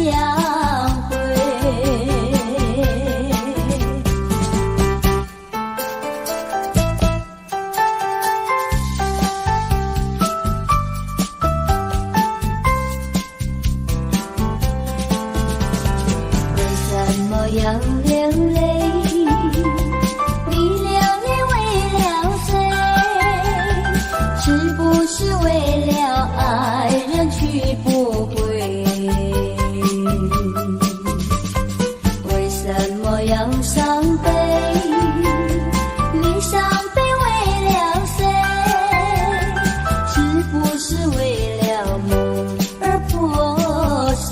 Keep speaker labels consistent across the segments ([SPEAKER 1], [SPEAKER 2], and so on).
[SPEAKER 1] 相会。为什么要流泪？你流泪为了谁？是不是为了爱人去不回？为什么要伤悲？你伤悲为了谁？是不是为了梦而破碎？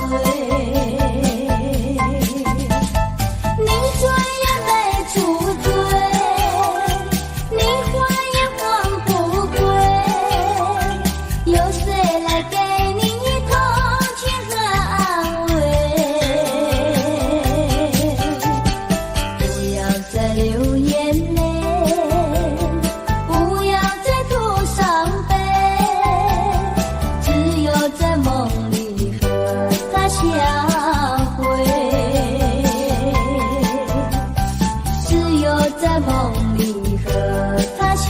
[SPEAKER 1] 你转眼被出追，你还也还不归，有谁来给你同情和安慰？不要再流眼泪，不要再吐伤悲，只有在梦里和他相会，只有在梦里和他相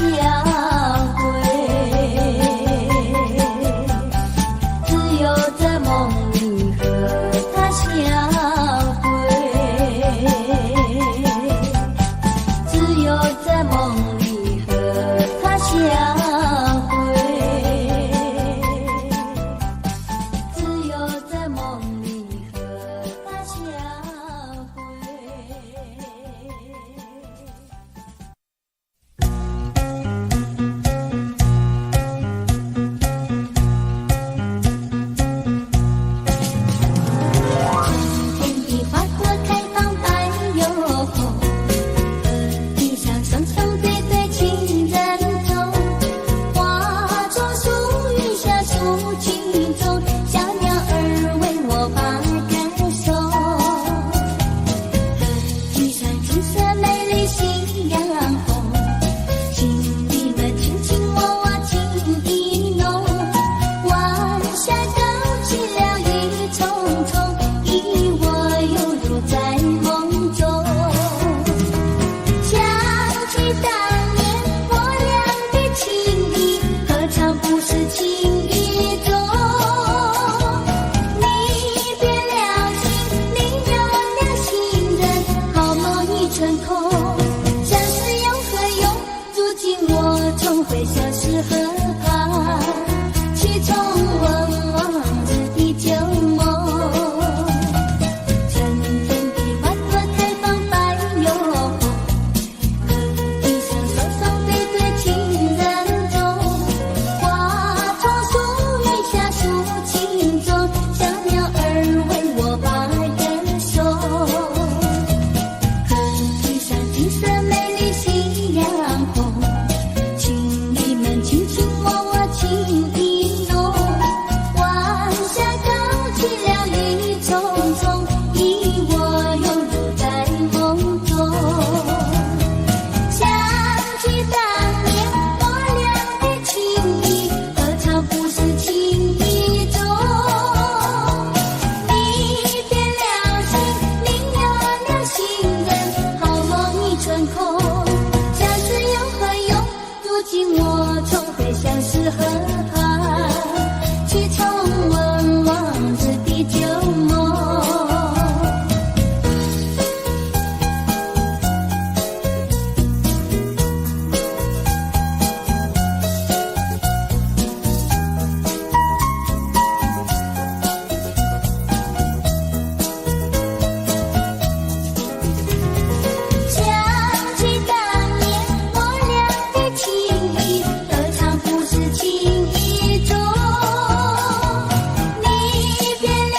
[SPEAKER 1] 会，只有在梦里和他相会，只有在梦里和他相会，只有在梦里和他相会。春天的花朵开放白又红，地上双双对对情人钟，花中树雨下抒情中，小鸟儿为我把歌颂。地上金色美丽夕阳红，情侣们卿卿我我情意浓，晚霞勾起了一重重，依我犹如在梦中。想起当年我俩的情谊，何尝不是情意中？你别了情，你有了情人，好梦已成空。相思有何用？如今我重回相识河畔，去重温往日的旧梦。春天的花朵开放白又红，地上双双对对情人钟，花中树雨下抒情中，小鸟儿为我把歌颂。地上金色美丽夕阳红，情侣们卿卿我我情意浓，晚霞勾起了一重重，依我犹如在梦中。想起当年我俩的情谊，何尝不是情意中？你别了情，你有了情人，好梦已成空。相思有何用？如今我重回相识河畔，去重温往日的旧梦。想起当年我俩的情谊，何尝不是情意中？你别了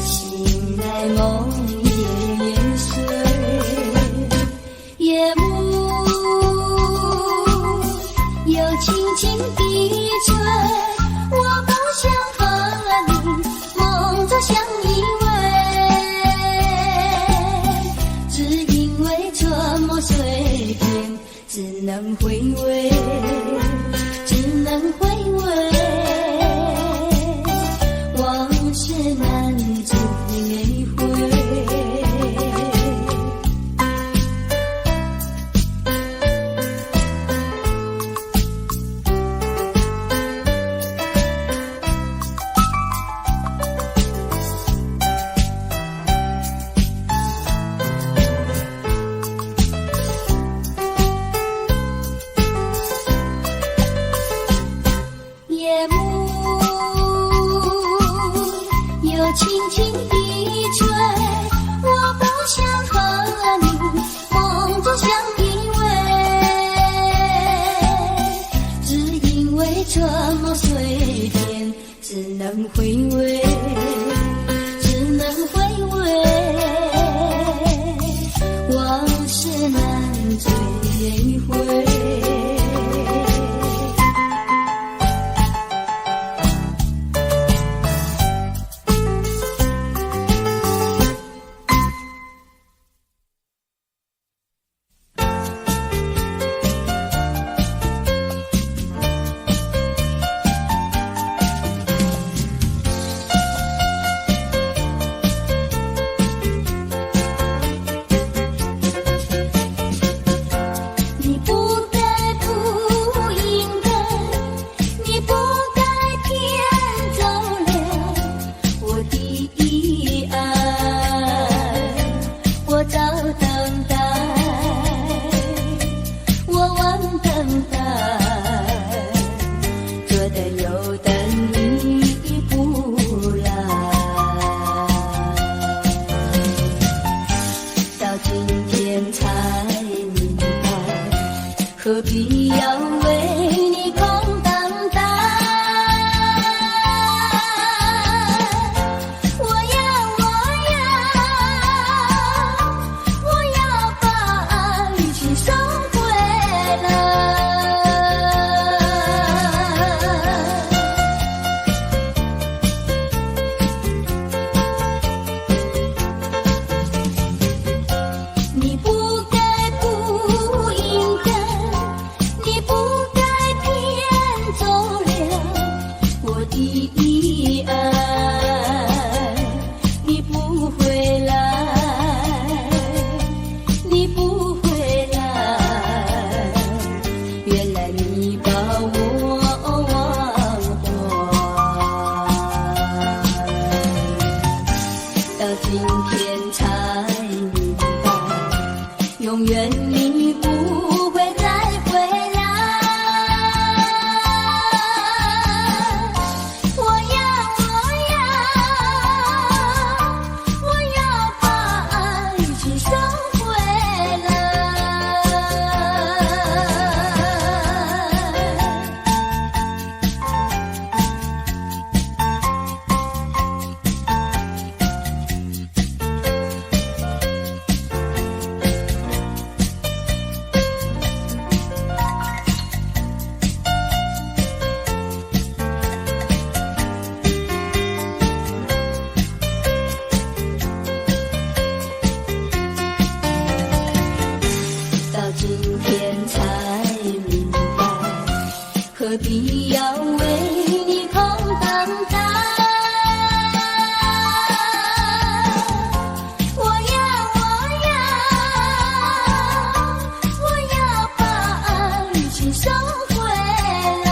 [SPEAKER 1] 心梦夜睡，夜幕又轻轻地吹，我不想和你梦中相依偎，只因为沉默碎片，只能回味，只能回味，往事难追回。夜幕又轻轻地吹，我不想和你梦中相依偎，只因为沉默碎片，只能回味，只能回味，往事难追回。何必要为你空等待？我要把爱情收回来。你不该，不应该。你不该骗走了我的爱，你不回来，你不回来，原来你把我忘怀，到今天才明白，永远你不会再回来。何必要为你空等待？我要把爱情收回来。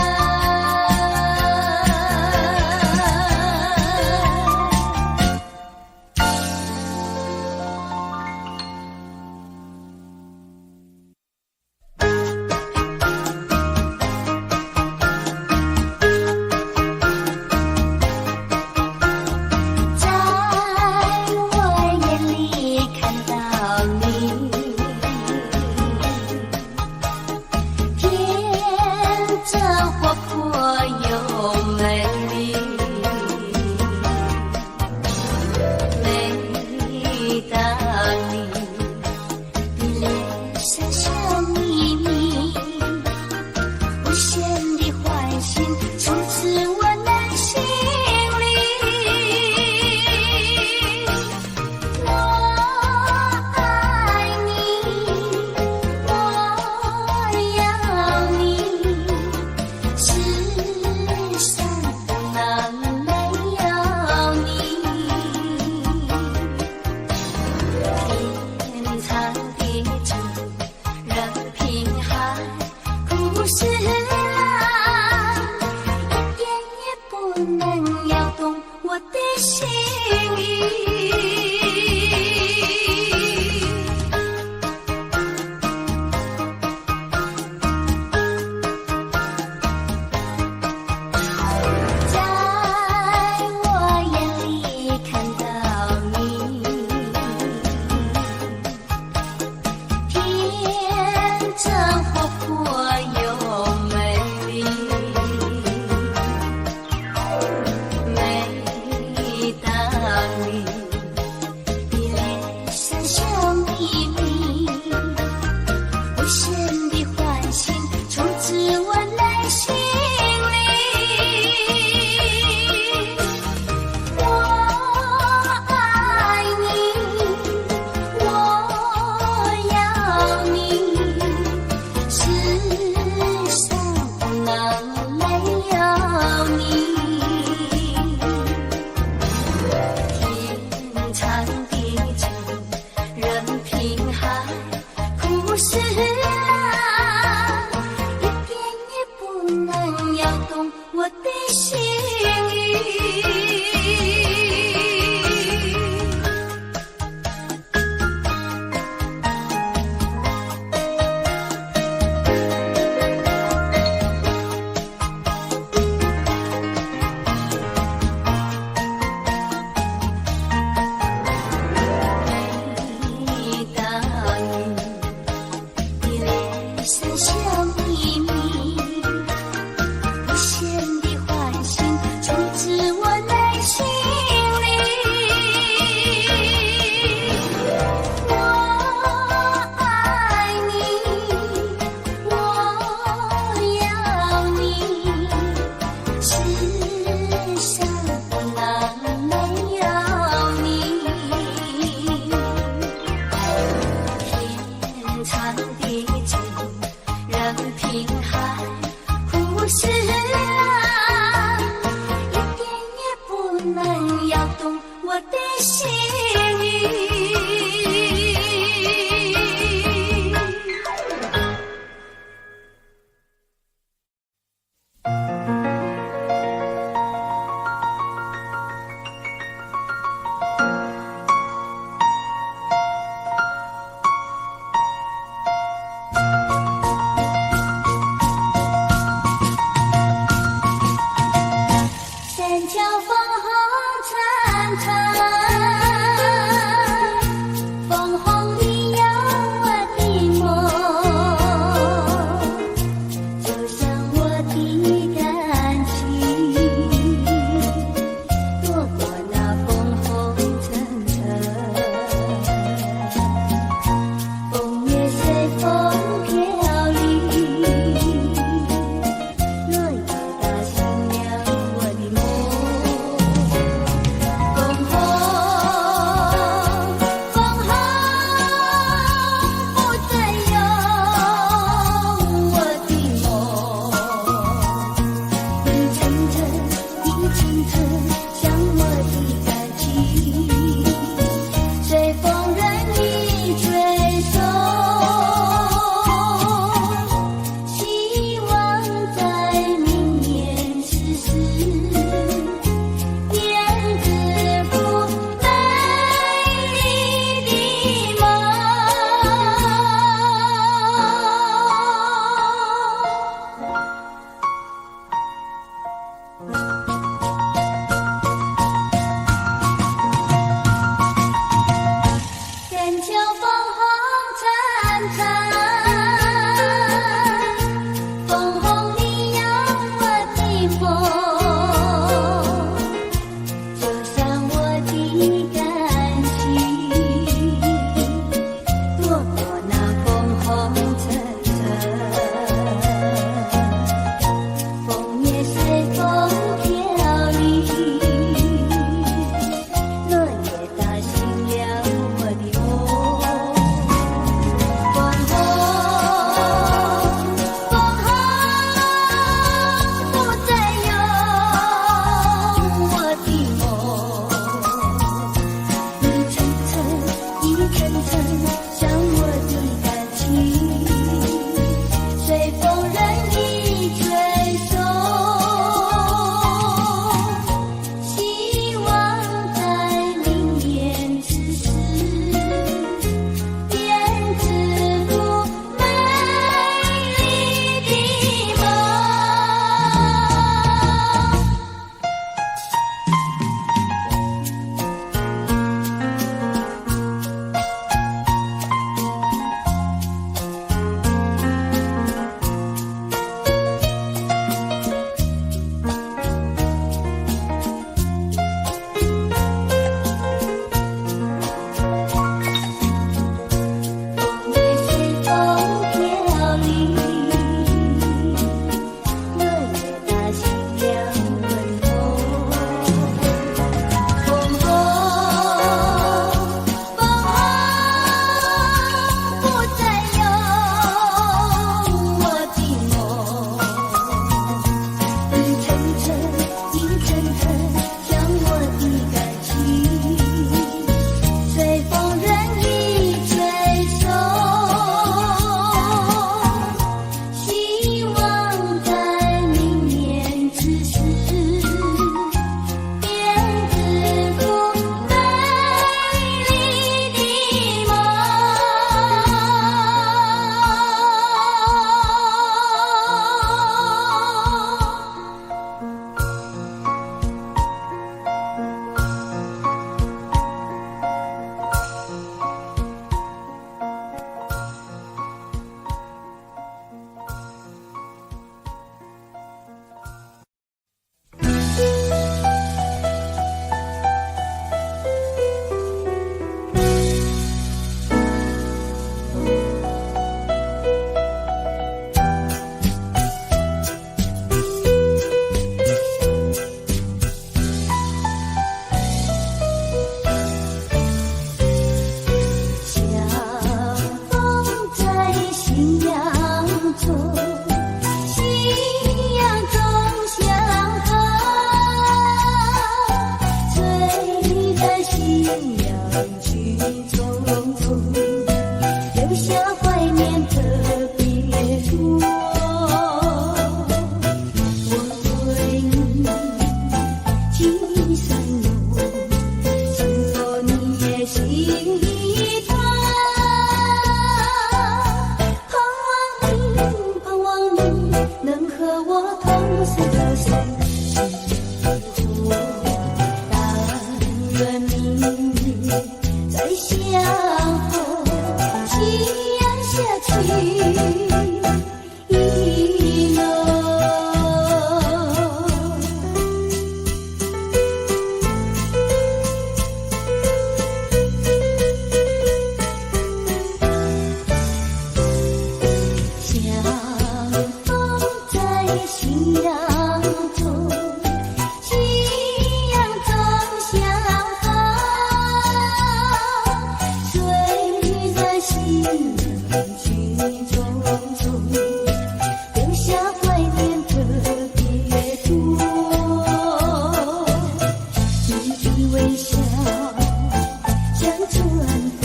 [SPEAKER 1] 秋风红灿灿，枫红里有我的梦，就像我的感情，朵朵那枫红灿灿，枫叶随风飘零，落叶打醒了我的梦。枫红不再有我的梦，一层层一层层像我的感情，随风任意吹送，希望在明年此时编织出美丽的梦。枫叶随风飘零，落叶打醒了我的梦。枫红不再有我的梦，一层层一层层像我的感情，随风任意吹送，希望在明年此时编织出美丽的梦。相逢在夕阳中，夕阳中相逢，醉在夕阳曲中，留下怀念的别处。我对你情深浓，是否你也心一痛？盼望你能和我同生这生死苦，但愿明日再相逢，夕阳下去一浓。相逢在夕阳中，夕阳中相逢，醉在夕阳曲中，留下怀念的别处。你的微笑像春风，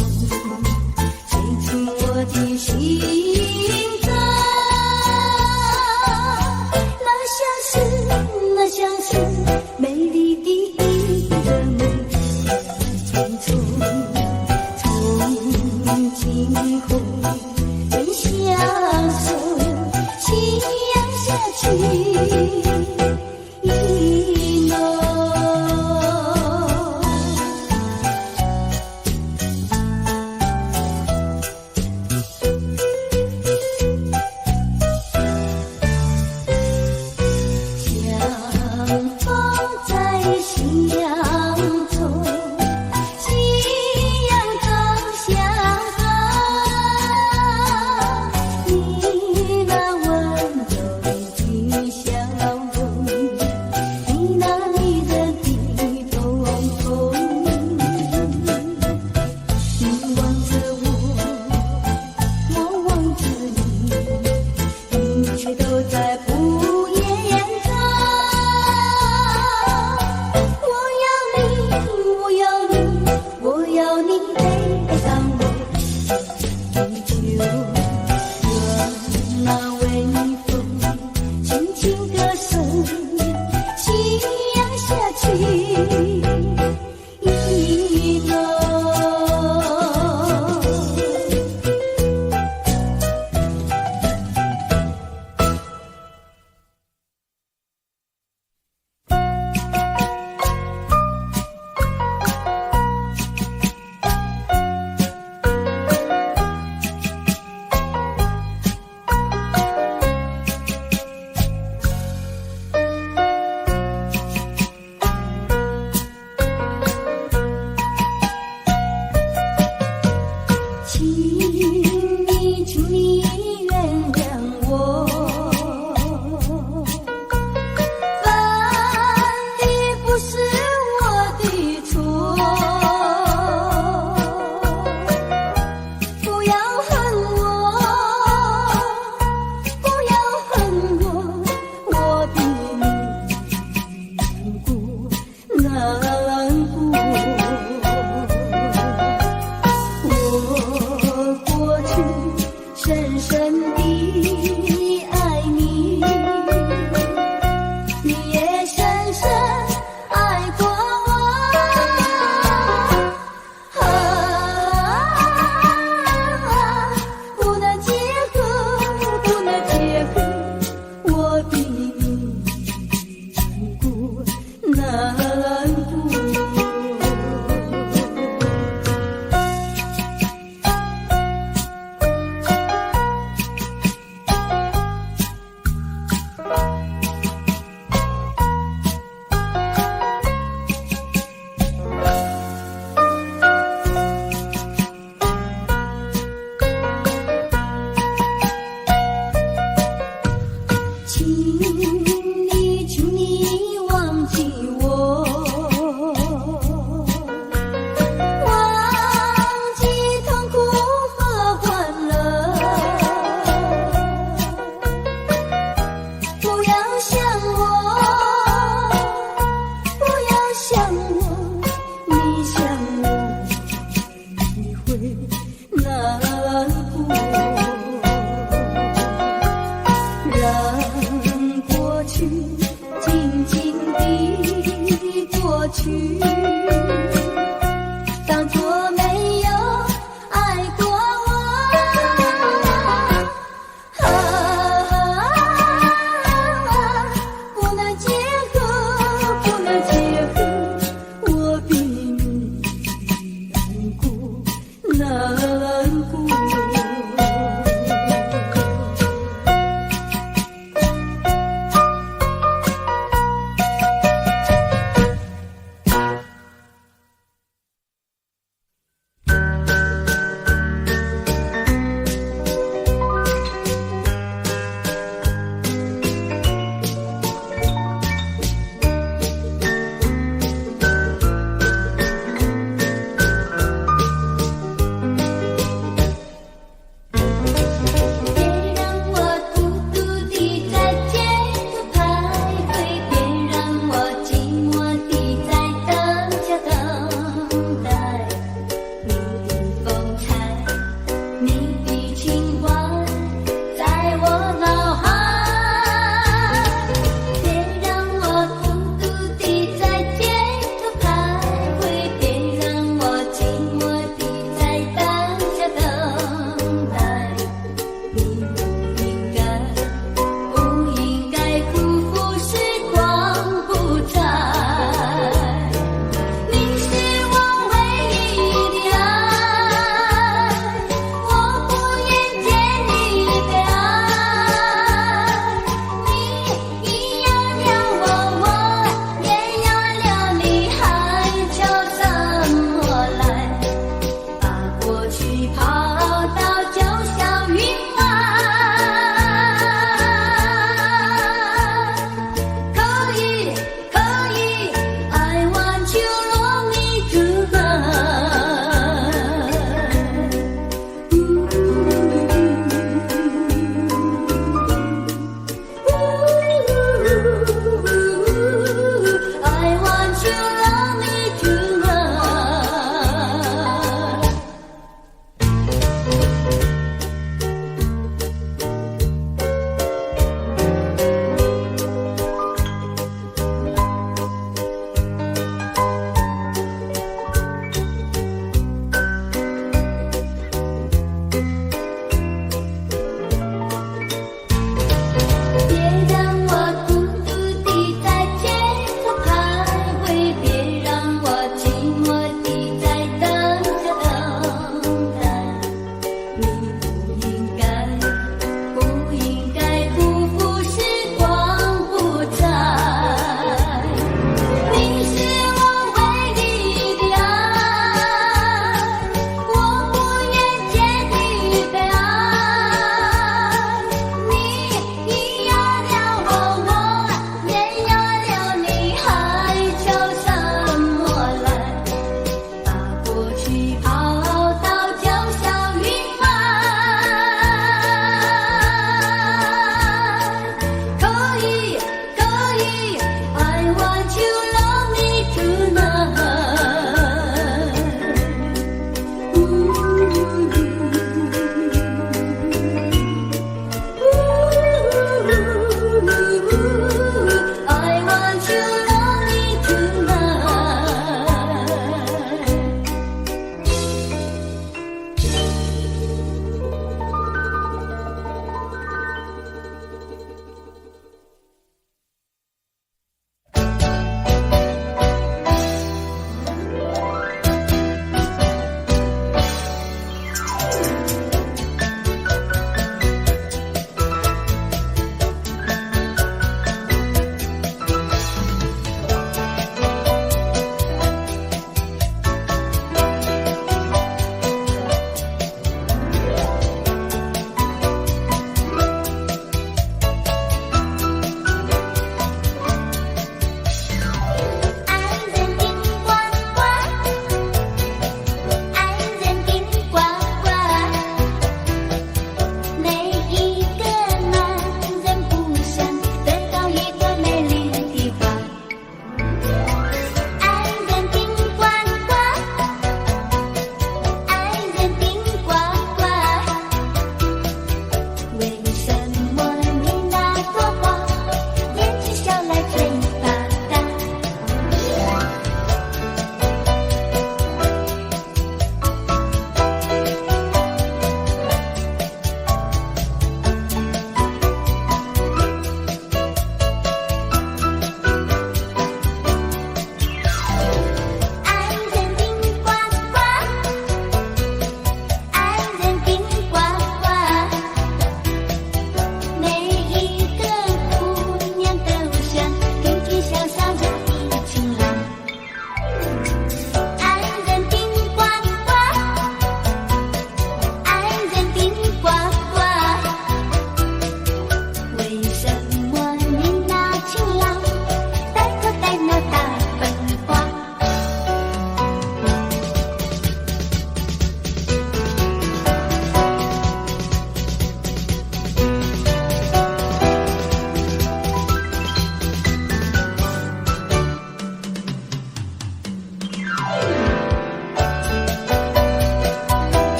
[SPEAKER 1] 吹出我的心中。那像是美丽的一个梦，匆匆从今后能相守，夕阳下去一浓。会难过，让过去静静地过去，当作没有爱过我。不能结合，不能结合，我比你难过，难过。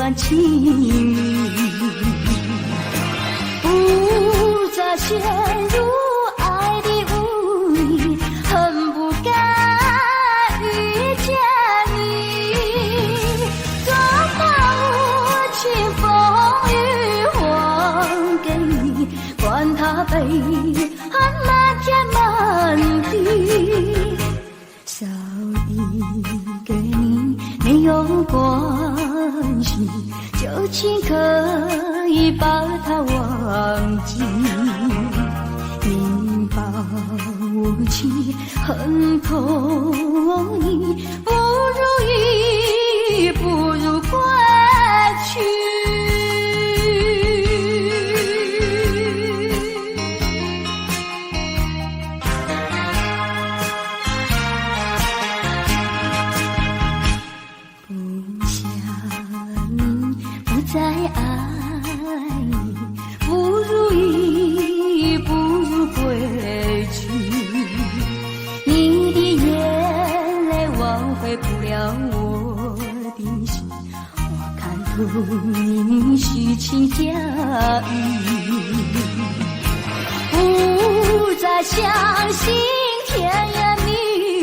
[SPEAKER 1] 然亲密，不再陷入爱的污泥，恨不该遇见你。多么无情风雨还给你，管他悲恨漫天满地，少一个你没有关系，就请可以把它忘记。你把无情恨透你，不如意，不如归去。不想你，不再爱你，不如意，不如归去。你的眼泪挽回不了我的心，我看透你虚情假意，不再相信甜言蜜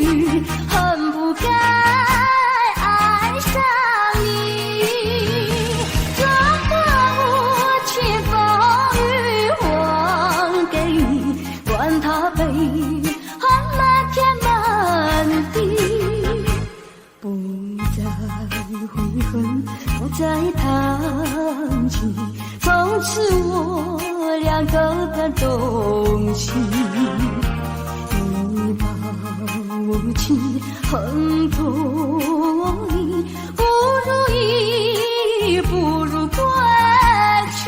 [SPEAKER 1] 语，恨不该爱上你。多么无情风雨还给你，管他悲恨漫天满地，不再悔恨，不再谈起，从此我俩各奔东西。你把无情恨透你，不如意，不如归去。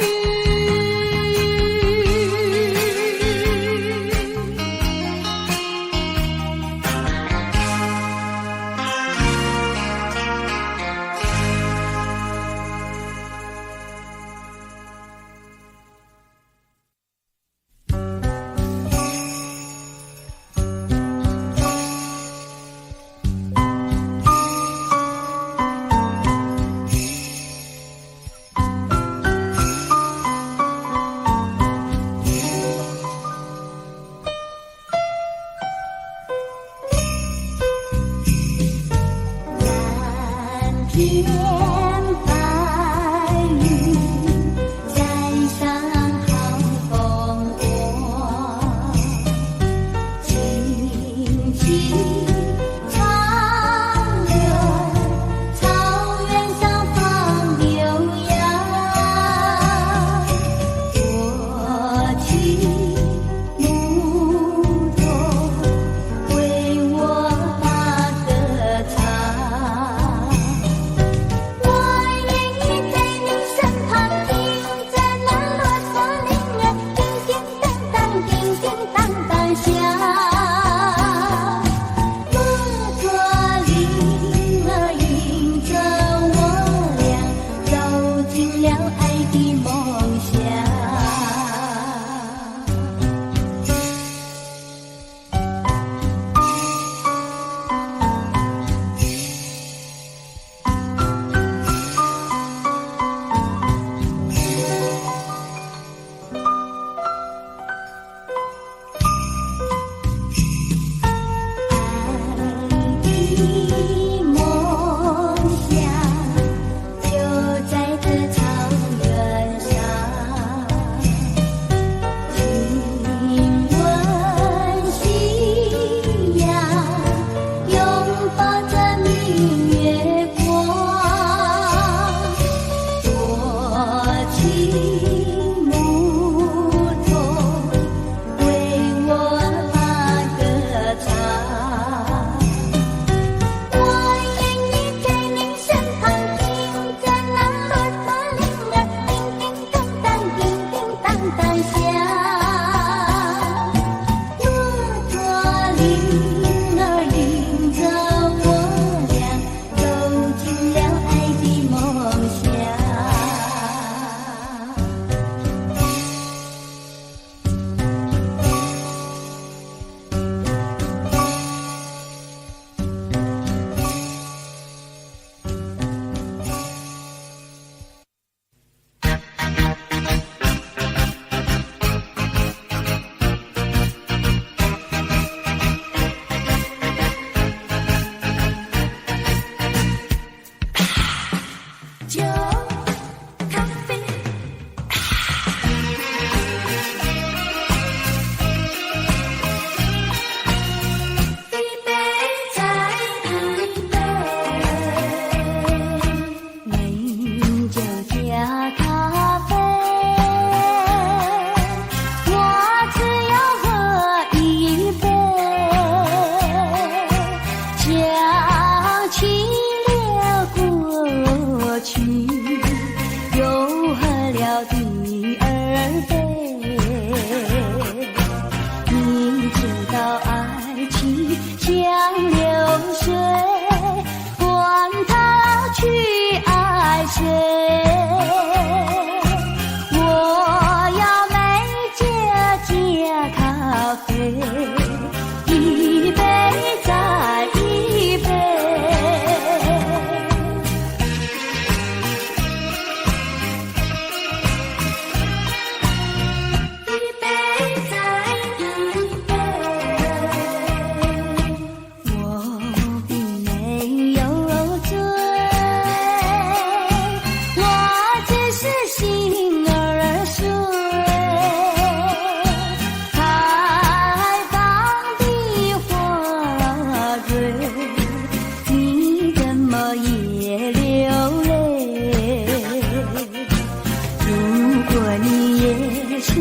[SPEAKER 1] 痴，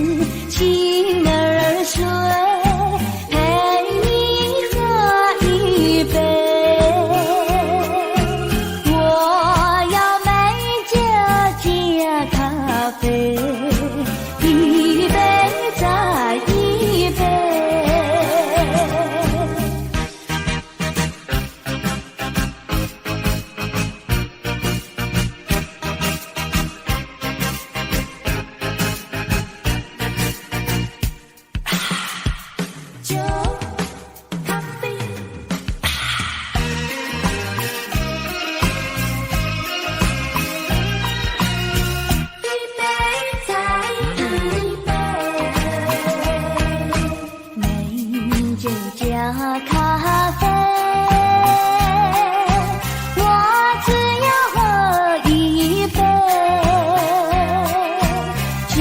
[SPEAKER 1] 情儿睡，陪你喝一杯。我要美酒加咖啡，一杯再一杯。酒，咖啡，一杯再一杯，美酒加咖啡，我只要喝一杯，想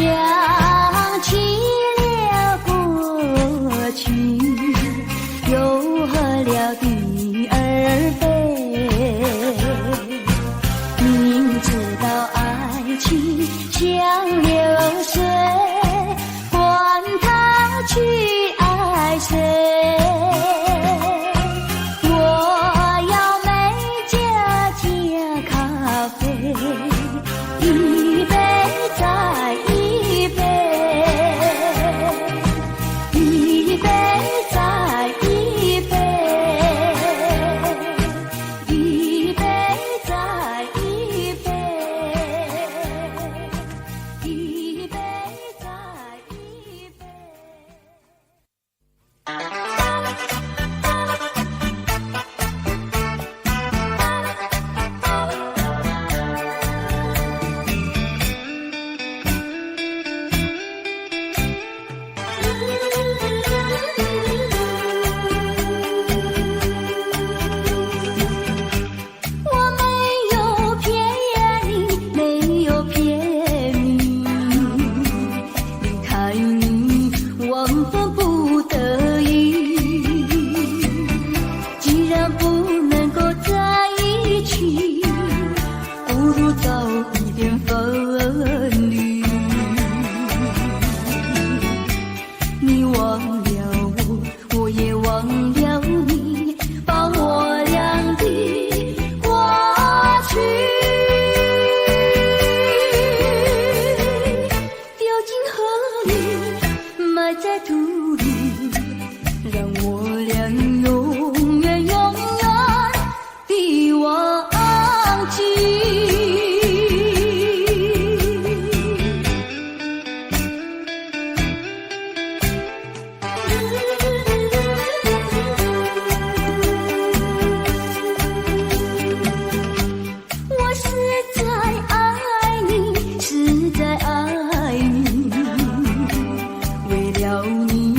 [SPEAKER 1] 起了过去，又喝了第二杯。明知道爱情像流水，管他去爱谁。我要美酒加咖啡，一杯再一杯，一杯再一杯，一杯再一杯，一杯再一杯。我没有骗你，没有骗你，离开你万分不得已。既然不能够在一起，不如早一点分离。你忘了我，我也忘了你，把我俩的过去丢进河里，埋在土里，让我俩永远永远地忘记。我实在爱你，实在爱你，为了你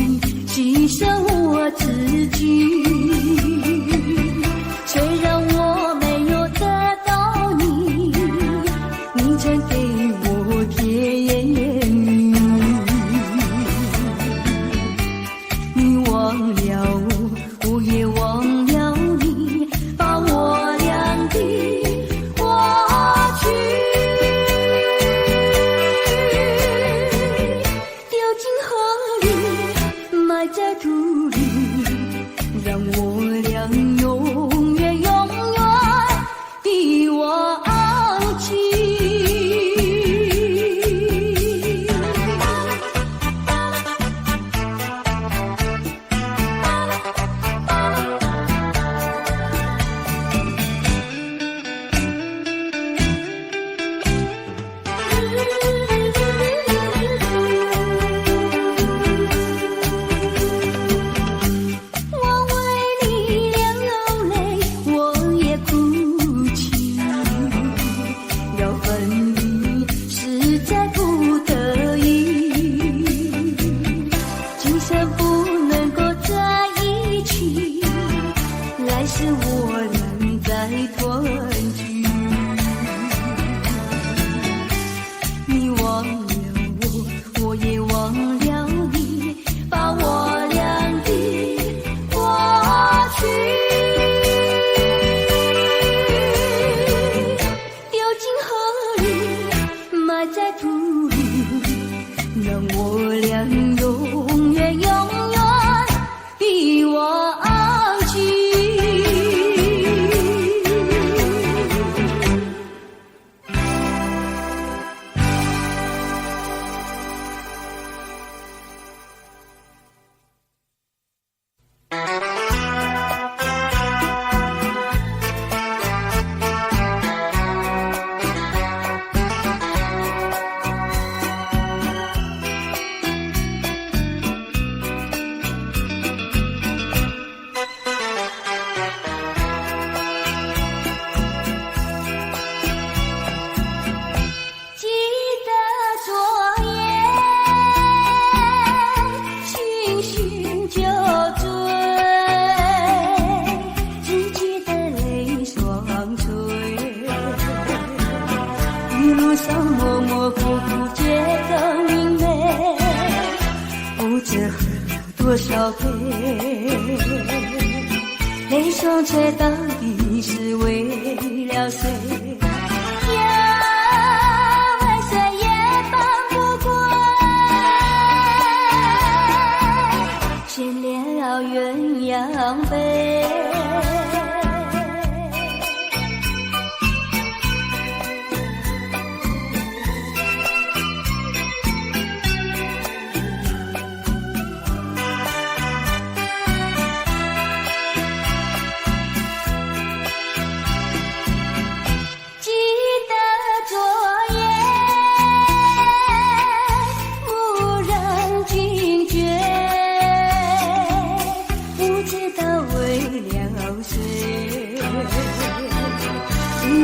[SPEAKER 1] 我俩永远永远的忘记。多少杯，泪双却到底是为了谁？呀，万岁也放不过，写了鸳鸯杯。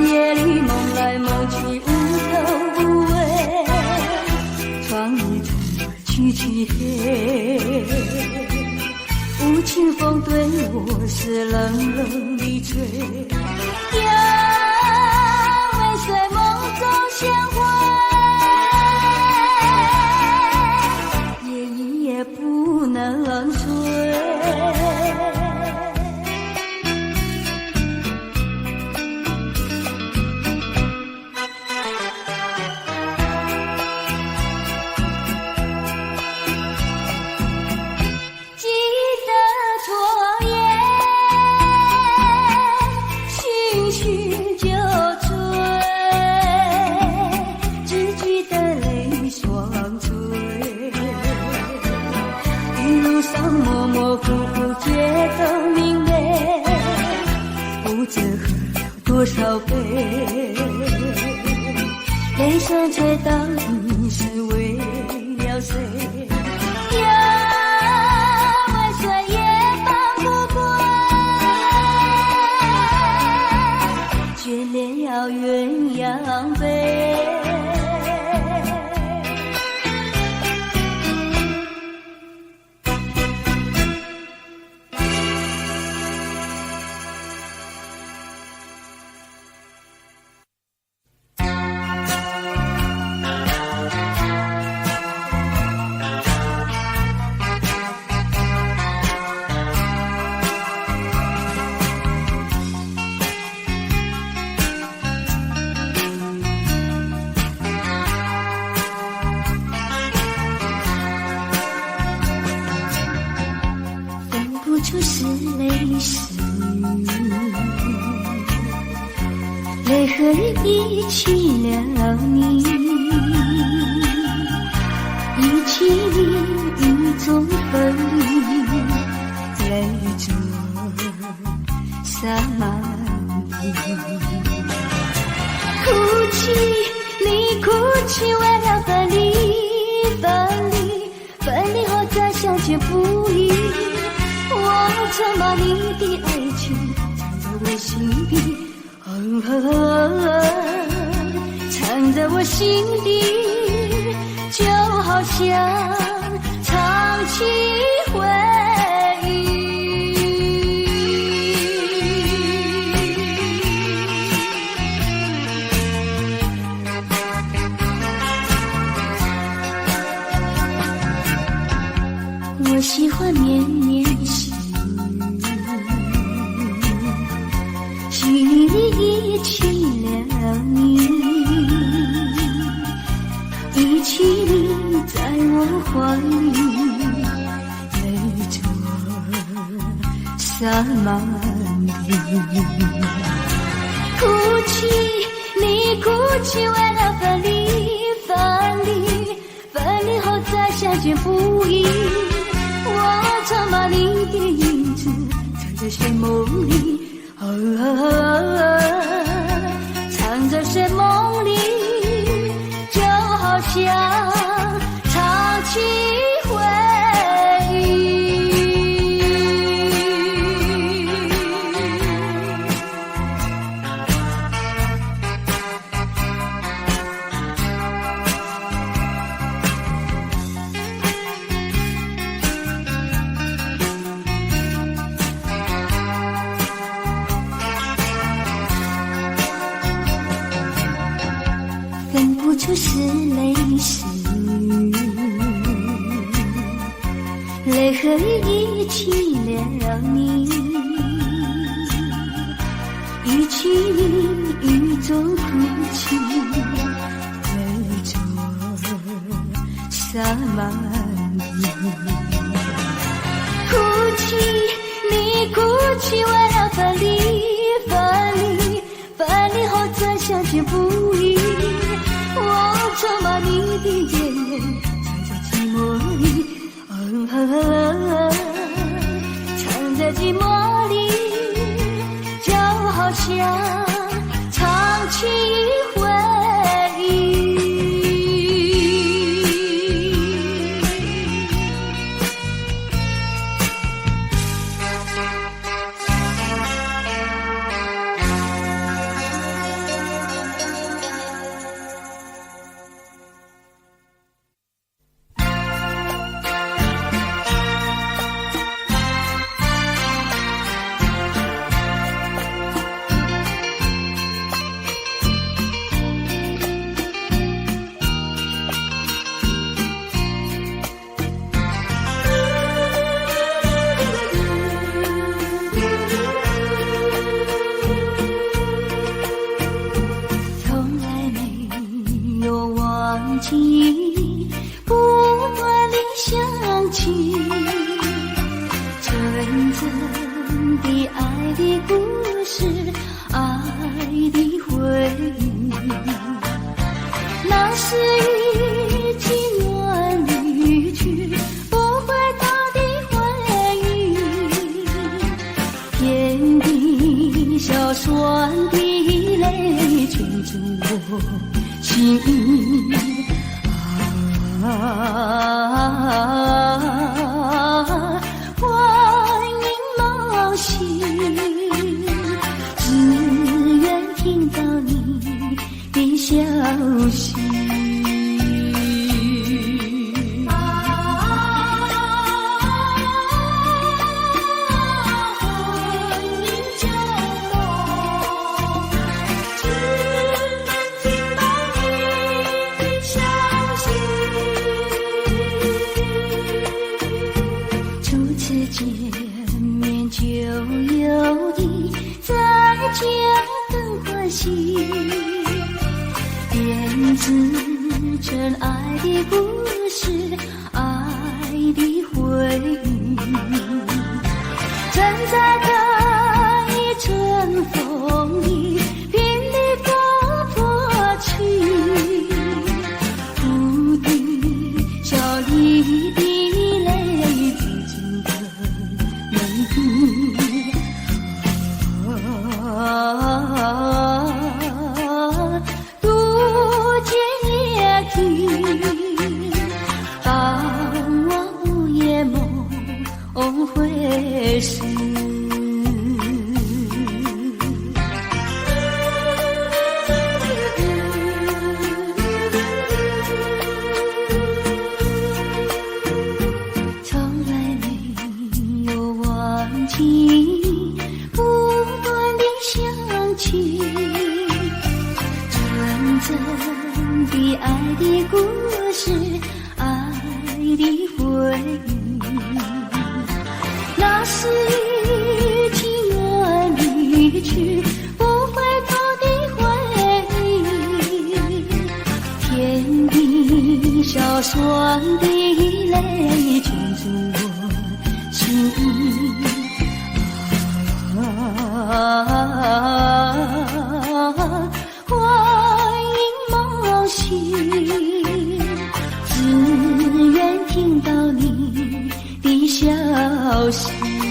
[SPEAKER 1] 夜里梦来梦去无头无尾，窗里窗外凄凄黑，无情风对我是冷冷的吹。呀，未遂梦中相会，夜一夜不能睡。模模糊糊觉得明媚，不知喝了多少杯，泪双却到底是为了谁？呀，万岁也放不过，却了鸳鸯杯。是泪是雨，泪和雨一起了你，一起雨中分离，泪中散离。哭泣，你哭泣为了分离，分离后再相见不易。我曾把你的爱情藏在我心底，藏在我心底，就好像藏起回忆。我喜欢绵绵细雨里一起了你，一起你在我欢愉，泪珠洒满地。哭泣，你哭泣，为了分离，分离，分离后再相见不易。我常把你的影子藏在睡梦里，藏在睡梦里，就好像唱起回忆。分不出是泪是雨，泪和雨一起了你，一起雨中哭泣，泪珠洒满地。哭泣，你哭泣，为了分离，分离，分离后再相见不易。我常把你的眼泪藏在寂寞里，藏在寂寞里，就好像唱起回忆。不断地想起纯真的爱的故事，爱的回忆，那是一起暖离去不回头的回忆，天地小酸的泪圈住我心，欢迎梦醒，只愿听到你的消息。见面就有的再见更欢喜，编织成爱的故事，爱的回忆，站在这一阵风里，拼力过过去，不敌笑意的渡尽夜听，当我午夜梦回时，从来没有忘记起纯真的爱的故事，爱的回忆，那是一起远离去不回头的回忆，天地小酸的听到你的消息。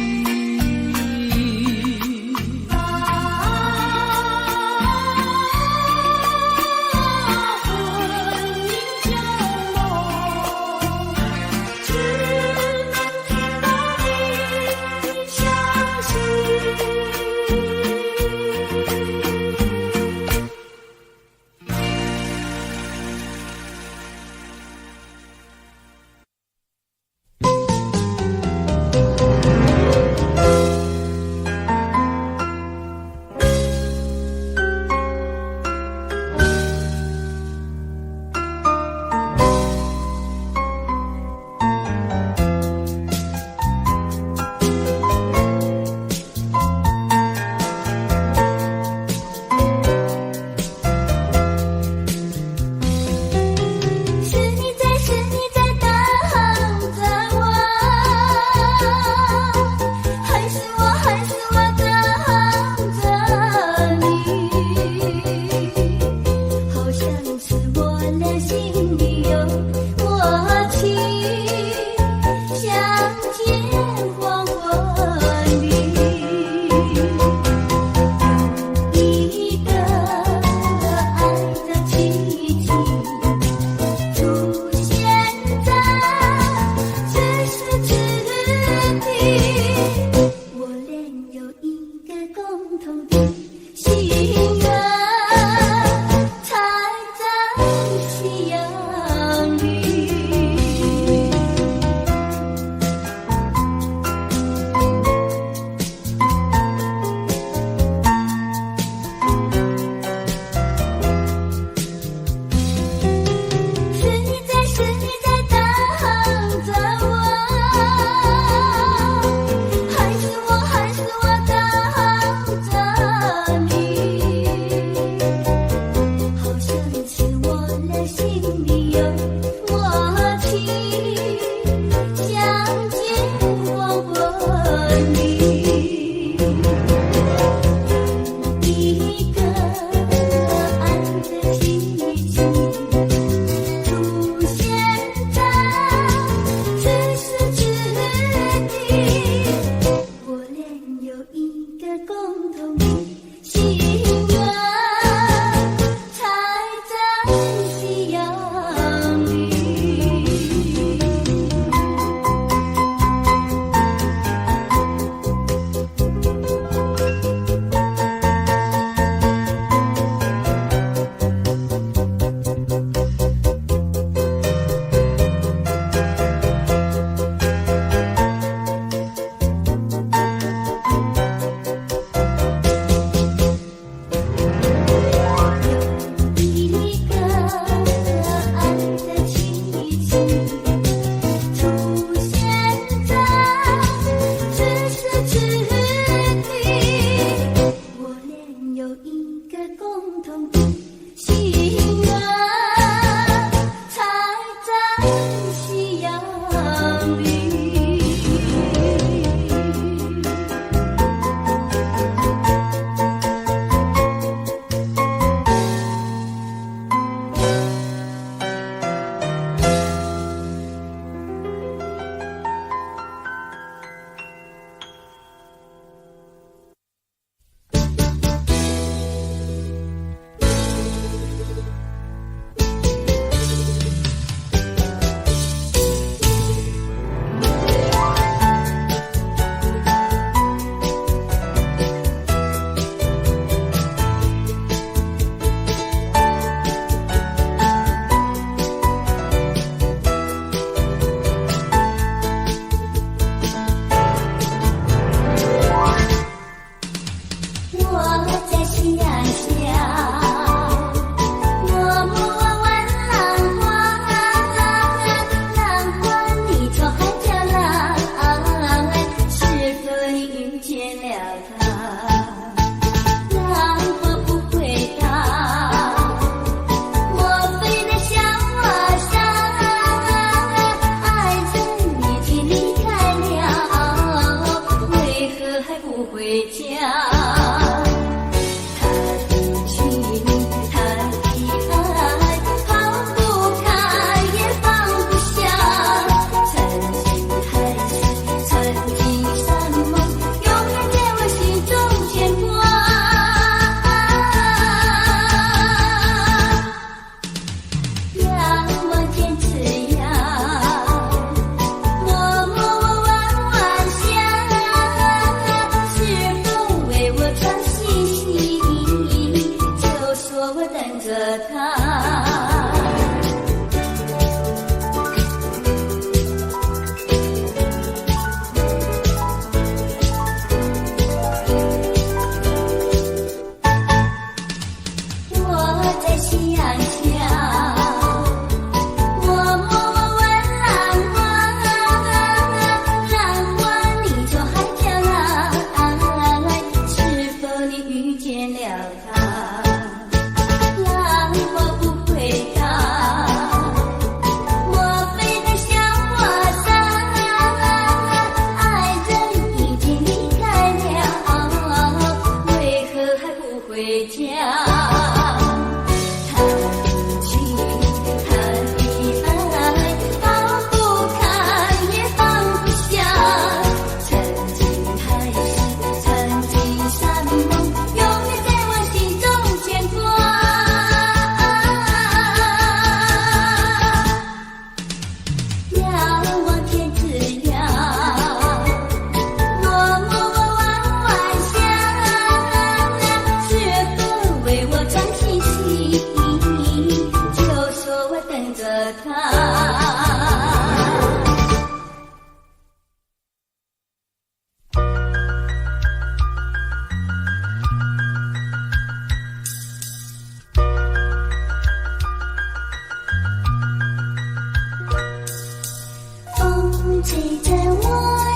[SPEAKER 1] 吹着我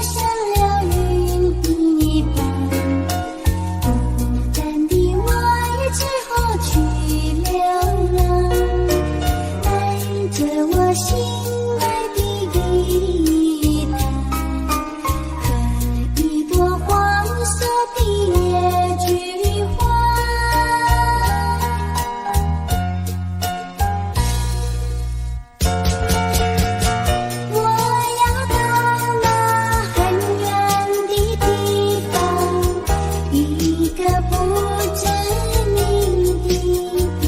[SPEAKER 1] 像流云一般，孤单的我也只好去流浪，带着我心爱的吉他和一朵黄色的野菊花。我要到那很远的地方，一个不知名的地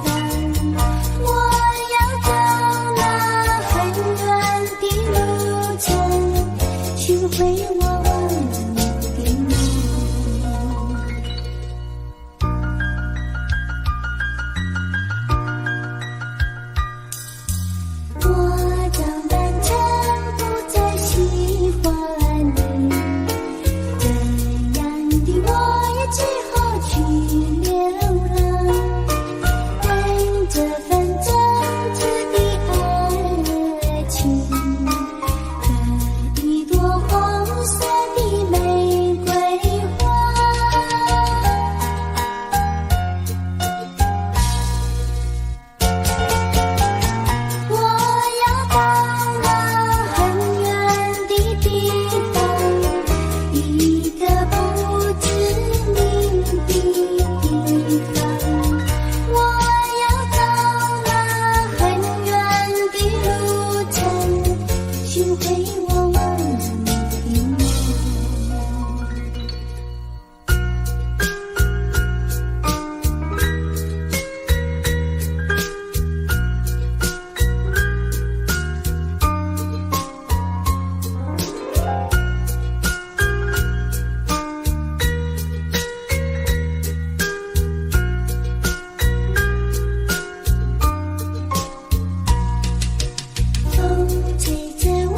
[SPEAKER 1] 方。我要到那很远的路程，寻回我忘了的梦。我长大成不再喜欢你，这样的我也只好去流浪，跟着份真挚的爱情和一朵黄色的玫瑰花。我要到那很远的地方，一个不知名的地方。我要到那很远的路程，寻回我忘了的梦。风吹着我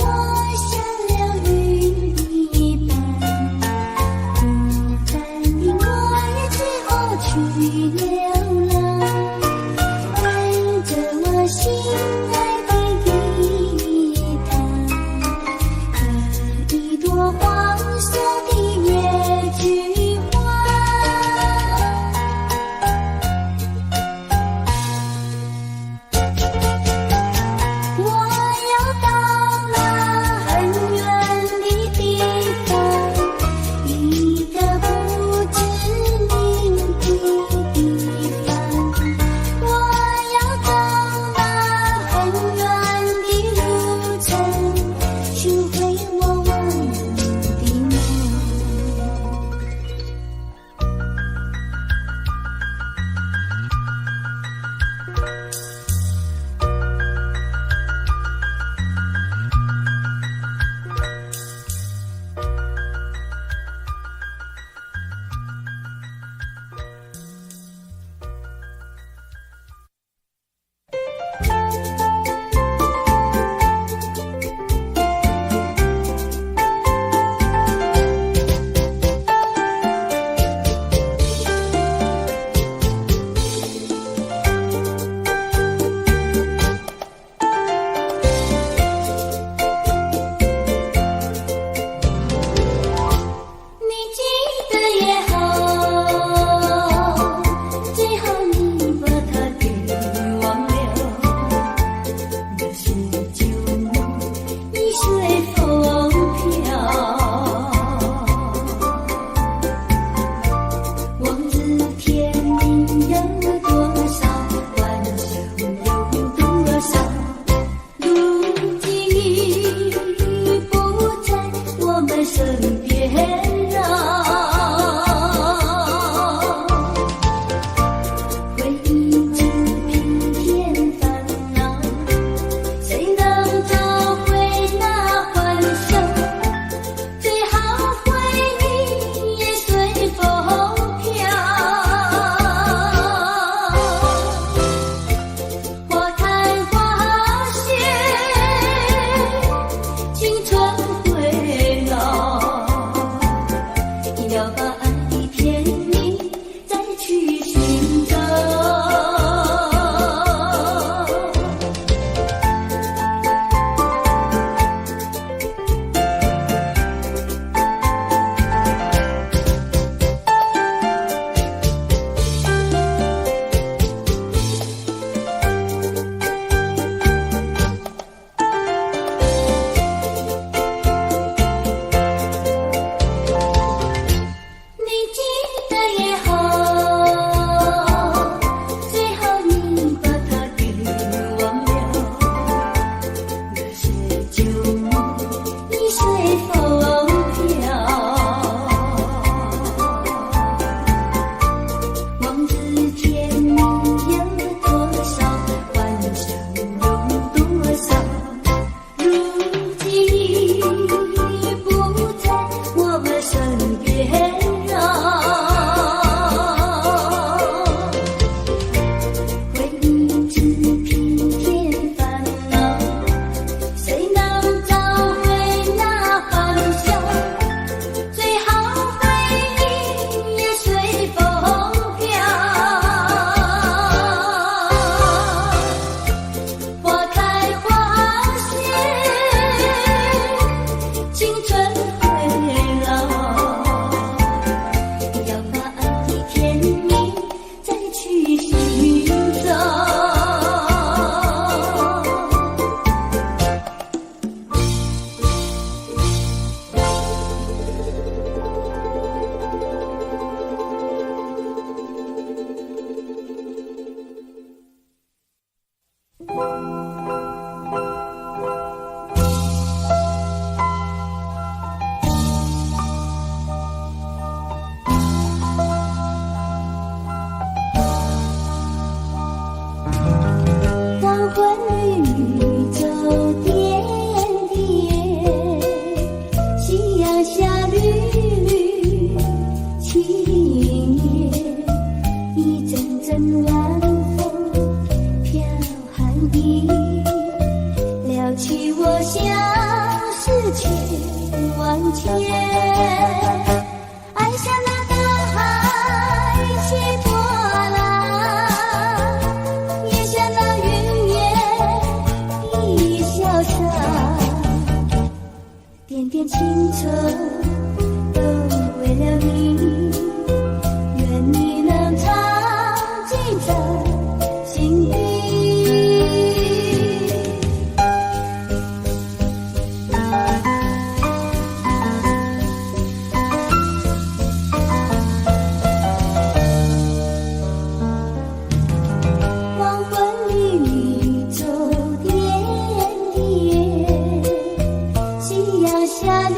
[SPEAKER 1] 前。爱像那大海起波浪，也像那云烟一潇洒。点点青春都为了你，愿你能常记在心底。黄昏里你走点点，夕阳下缕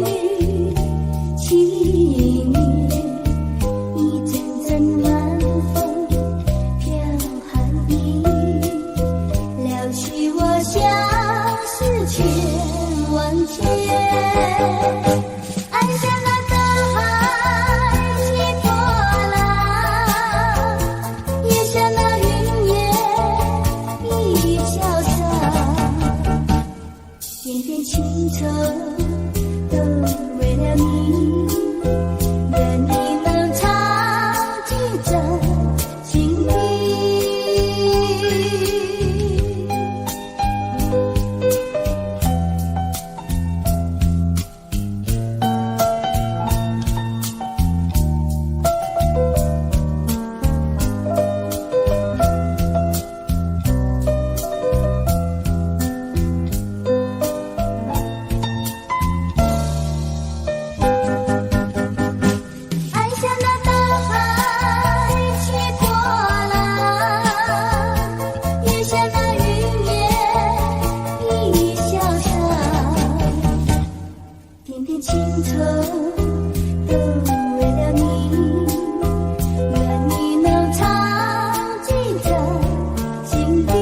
[SPEAKER 1] 缕轻捻，一阵阵晚风飘寒意，撩起我相思千万结。爱像那大海起波浪，也像那云烟一潇洒。点点青春都为了你，愿你能常记在心底。爱像那大海起波浪，也像那云烟一潇洒。点点青春都为了你，愿你能常记在心底。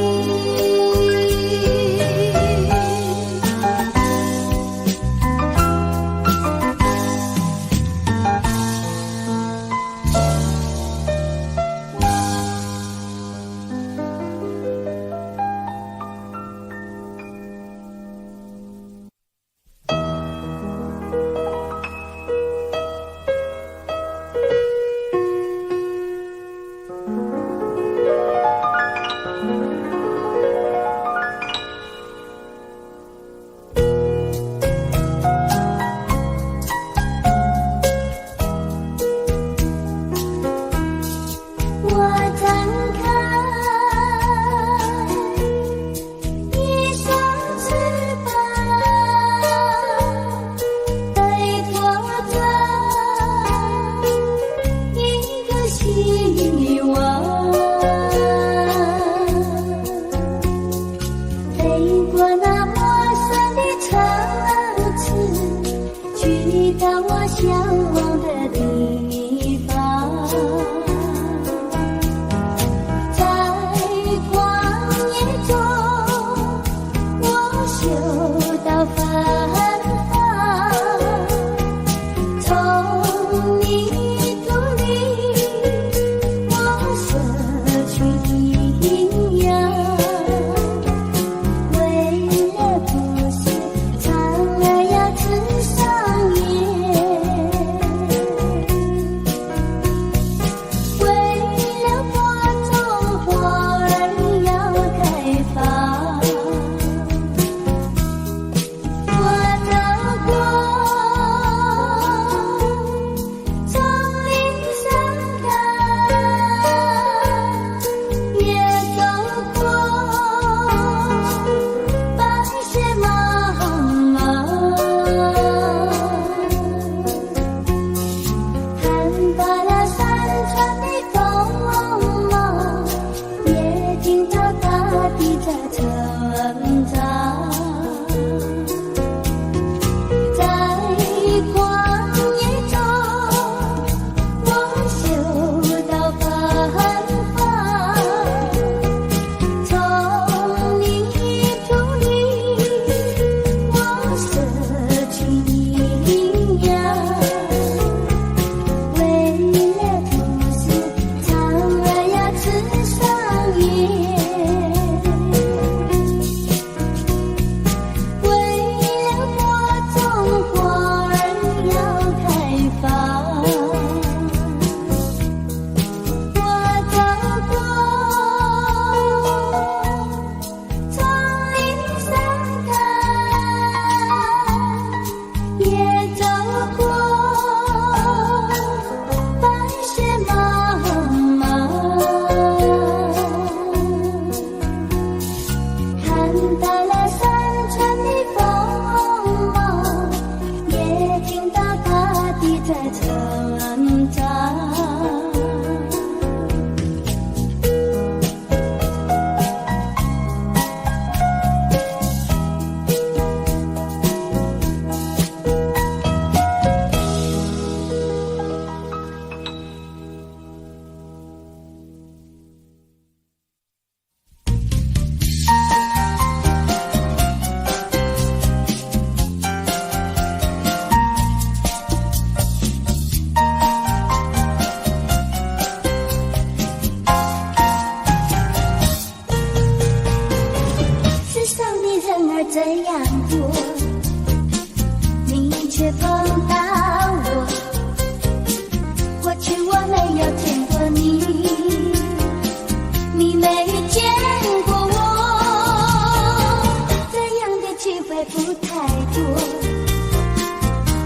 [SPEAKER 1] 多，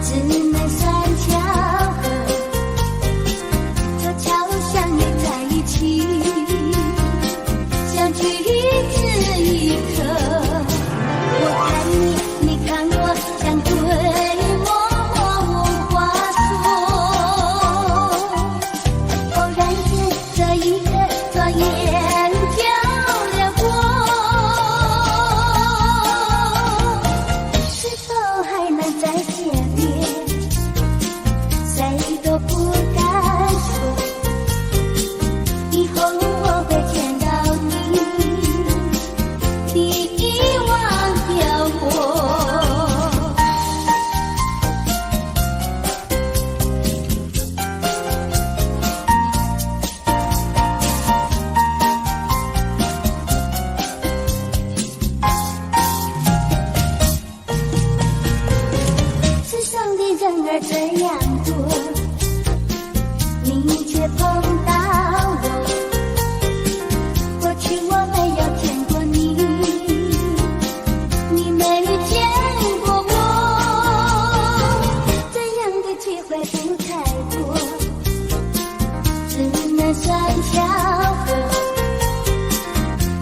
[SPEAKER 1] 只能算巧合。这巧相遇在一起，相聚只一刻。我看你，你看我，像对默默无话说。偶然间，这一刻转眼就流过。是否还能再见面？谁都不敢说。以后我会见到你，你遗忘掉我。世上的人儿这样多，你却碰到我。过去我没有见过你，你没见过我，这样的机会不太多，只能算巧合。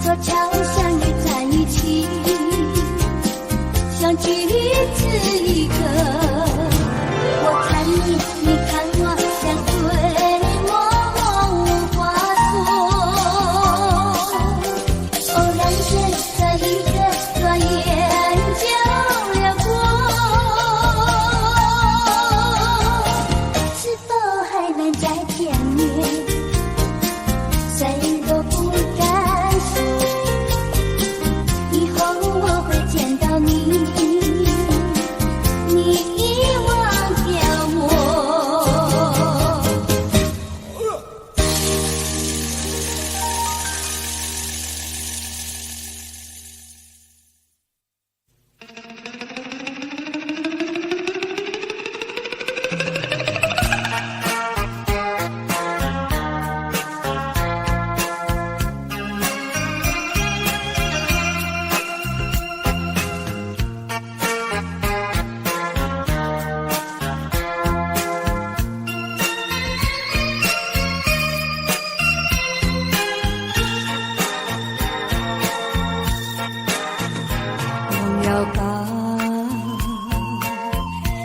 [SPEAKER 1] 做巧相遇在一起，相聚只一刻。我看你，你看我，像对默默无话说。偶然间，这一刻转眼就流过。是否还能再见面？谁都不敢说。以后我会见到你，你遗忘掉我。忘了吧，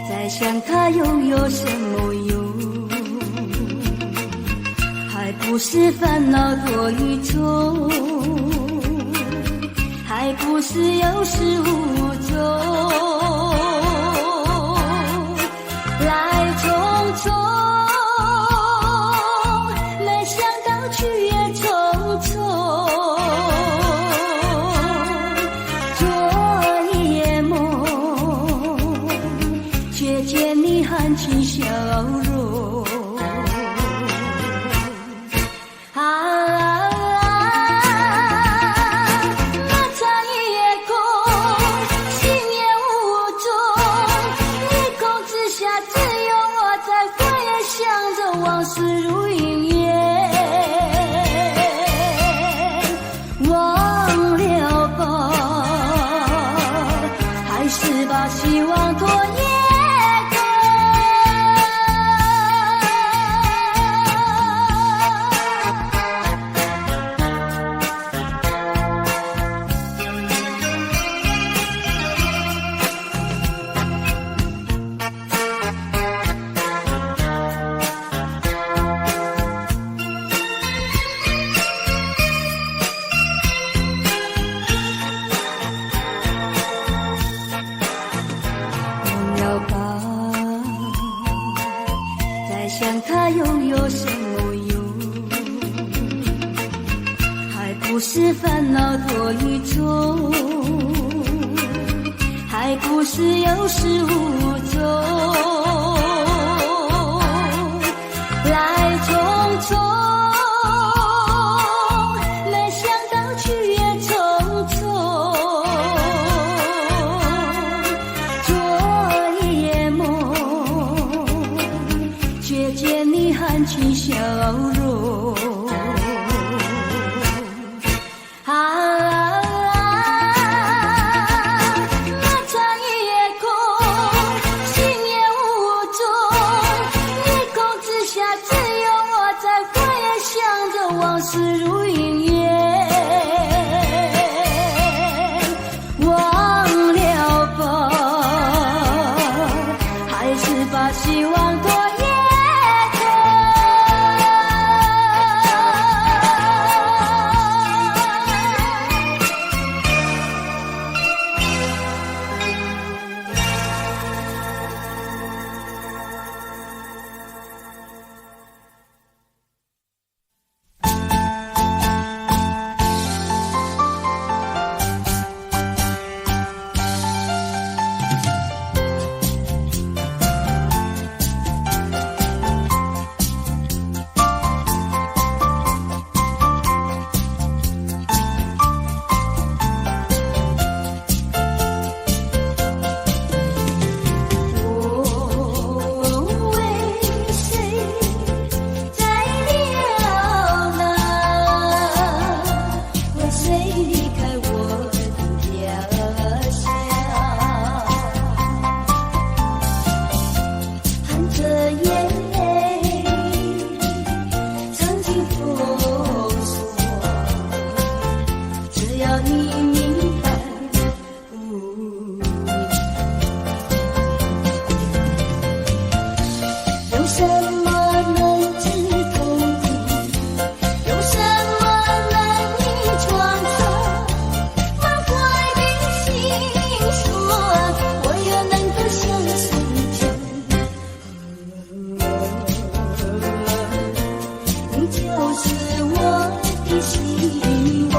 [SPEAKER 1] 再想它又有什么用？还不是烦恼多一种，还不是有始无终。来匆匆，没想到去也匆匆。昨夜梦，却见你含情笑容。漫长夜空，心也无踪，夜空之下只有我在回想着往事如云烟。忘了吧，还是把希望拖延。想它又有什么用？还不是烦恼多一种，还不是有始无终。来匆匆，没想到去也匆匆。昨夜梦，却见你含情笑容。漫长夜空，什么能治痛苦？有什么能医创伤？满怀的心说，我又能够相随着，你就是我的希望。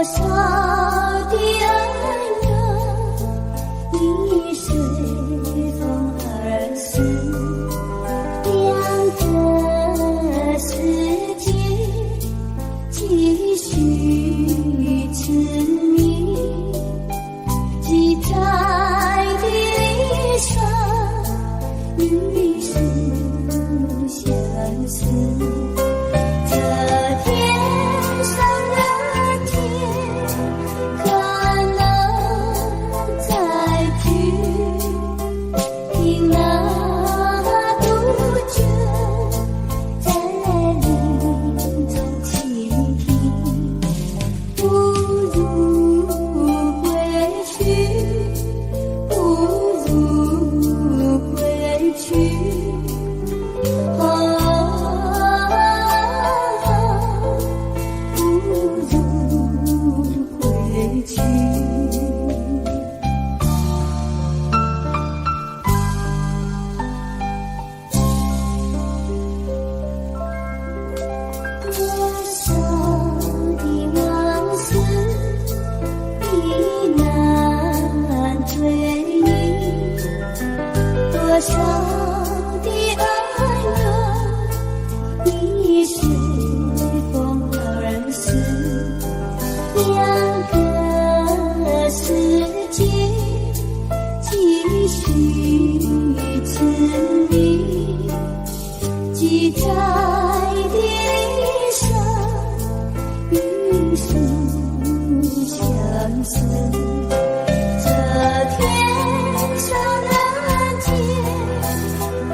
[SPEAKER 1] 少的恩怨已随风而逝，两个世界继续痴迷，记载的历史与世相似。这天上的天可能再聚，听那杜鹃在林中倾听，不如归去，不如归去。多少的往事已难追忆，多少的恩怨已随风而逝，两个世界继续痴迷，记载的历史与世相似。这天上的天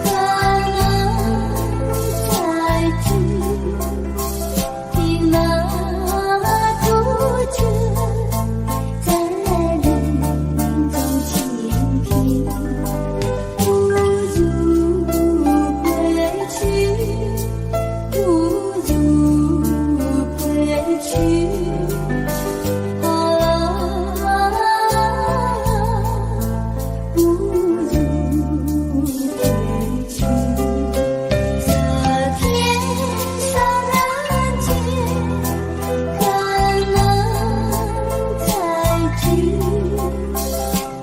[SPEAKER 1] 可能再聚，听那杜鹃在林中倾听，不如归去，不如归去。不如归去。这天上人间可能再聚，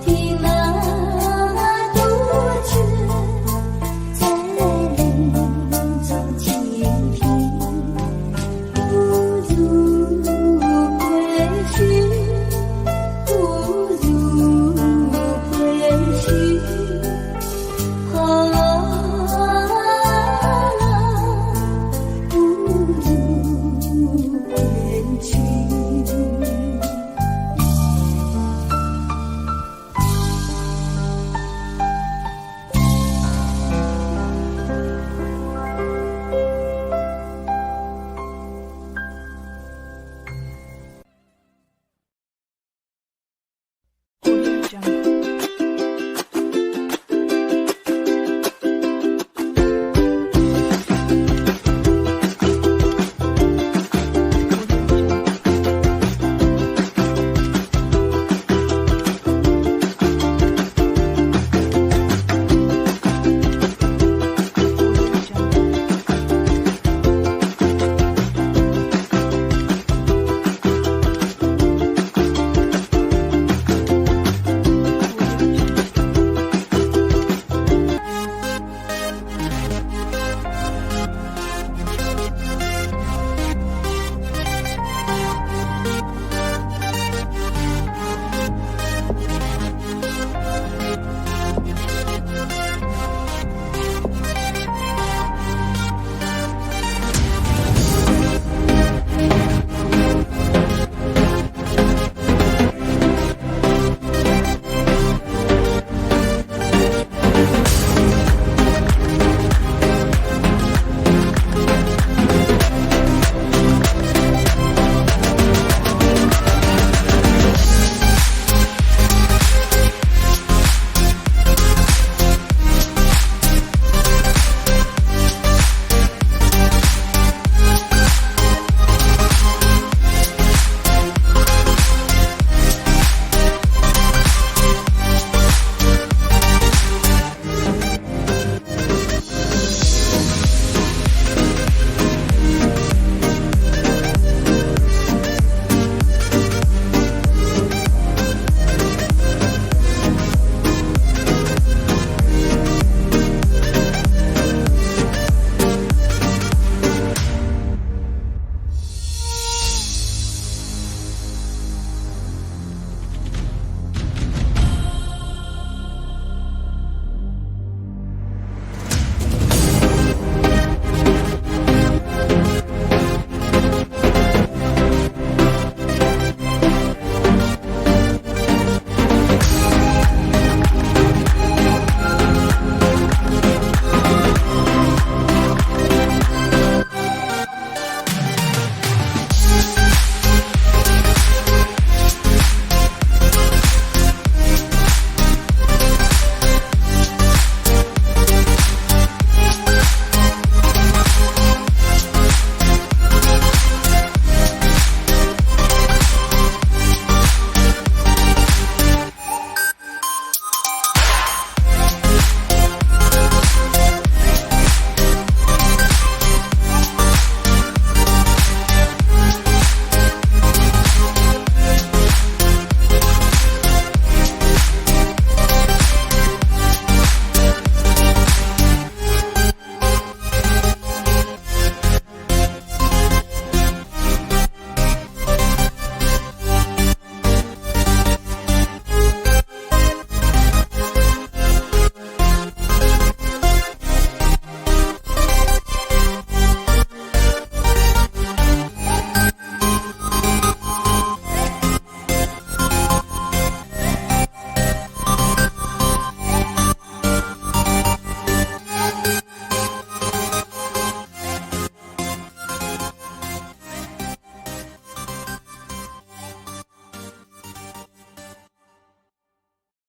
[SPEAKER 1] 听那杜鹃在林中倾听，不如归去，不如归去。不如归去。